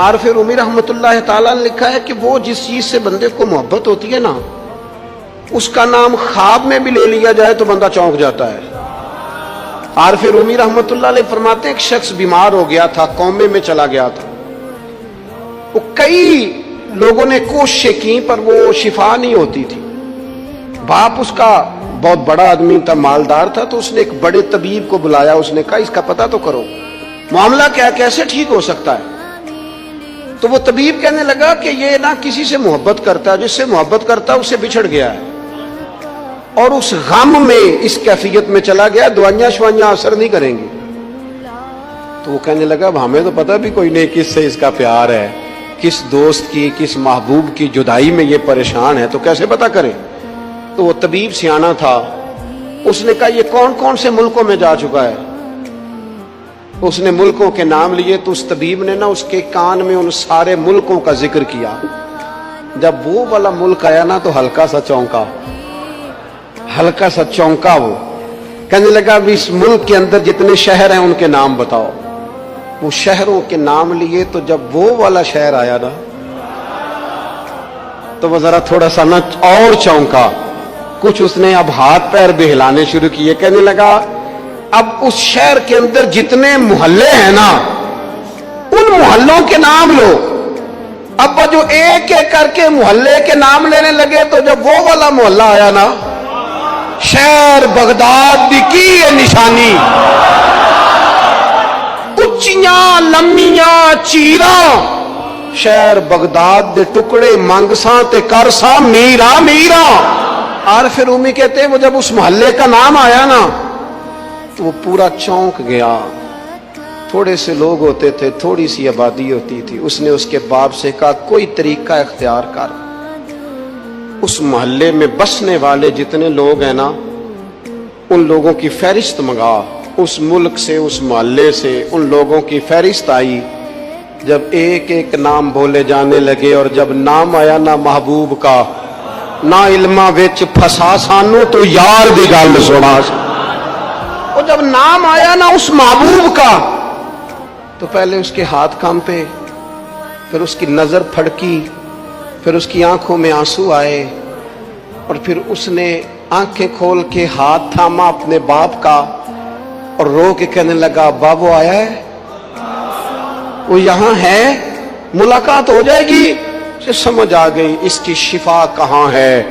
عارف رومی رحمۃ اللہ تعالیٰ نے لکھا ہے کہ وہ جس چیز سے بندے کو محبت ہوتی ہے نا، اس کا نام خواب میں بھی لے لیا جائے تو بندہ چونک جاتا ہے۔ عارف رومی رحمۃ اللہ علیہ فرماتے ہیں ایک شخص بیمار ہو گیا تھا، کومے میں چلا گیا تھا، وہ کئی لوگوں نے کوششیں کی پر وہ شفا نہیں ہوتی تھی۔ باپ اس کا بہت بڑا آدمی تھا، مالدار تھا، تو اس نے ایک بڑے طبیب کو بلایا، اس نے کہا اس کا پتہ تو کرو معاملہ کیا ہے، کیسے ٹھیک ہو سکتا ہے۔ تو وہ طبیب کہنے لگا کہ یہ نہ کسی سے محبت کرتا ہے، جس سے محبت کرتا ہے اس سے بچھڑ گیا ہے، اور اس غم میں اس کیفیت میں چلا گیا، دوائیاں شوائیاں اثر نہیں کریں گی۔ تو وہ کہنے لگا اب ہمیں تو پتہ بھی کوئی نہیں کس سے اس کا پیار ہے، کس دوست کی کس محبوب کی جدائی میں یہ پریشان ہے، تو کیسے پتہ کریں۔ تو وہ طبیب سیانا تھا، اس نے کہا یہ کون کون سے ملکوں میں جا چکا ہے۔ اس نے ملکوں کے نام لیے تو اس طبیب نے نا اس کے کان میں ان سارے ملکوں کا ذکر کیا۔ جب وہ والا ملک آیا نا تو ہلکا سا چونکا وہ کہنے لگا اب اس ملک کے اندر جتنے شہر ہیں ان کے نام بتاؤ۔ وہ شہروں کے نام لیے تو جب وہ والا شہر آیا نا تو وہ ذرا تھوڑا سا نا اور چونکا، کچھ اس نے اب ہاتھ پیر بھی ہلانے شروع کیے، کہنے لگا اب اس شہر کے اندر جتنے محلے ہیں نا ان محلوں کے نام لو۔ اب جو ایک ایک کر کے محلے کے نام لینے لگے تو جب وہ والا محلہ آیا نا، شہر بغداد دی کی ہے نشانی، اچیاں لمیاں چیراں، شہر بغداد دے ٹکڑے منگساں تے کرساں میراں میراں۔ عارف رومی کہتے ہیں وہ جب اس محلے کا نام آیا نا تو وہ پورا چونک گیا۔ تھوڑے سے لوگ ہوتے تھے، تھوڑی سی آبادی ہوتی تھی۔ اس نے اس کے باپ سے کہا کوئی طریقہ اختیار کر، اس محلے میں بسنے والے جتنے لوگ ہیں نا ان لوگوں کی فہرست منگا۔ اس ملک سے اس محلے سے ان لوگوں کی فہرست آئی۔ جب ایک ایک نام بولے جانے لگے اور جب نام آیا نا محبوب کا، نہ علمہ وچ پھسا سانو تو یار دی گل سنا۔ اور جب نام آیا نا اس محبوب کا تو پہلے اس کے ہاتھ کانپے، پھر اس کی نظر پھڑکی، پھر اس کی آنکھوں میں آنسو آئے، اور پھر اس نے آنکھیں کھول کے ہاتھ تھاما اپنے باپ کا اور رو کے کہنے لگا بابو آیا ہے، وہ یہاں ہے، ملاقات ہو جائے گی۔ اسے سمجھ آ گئی اس کی شفا کہاں ہے۔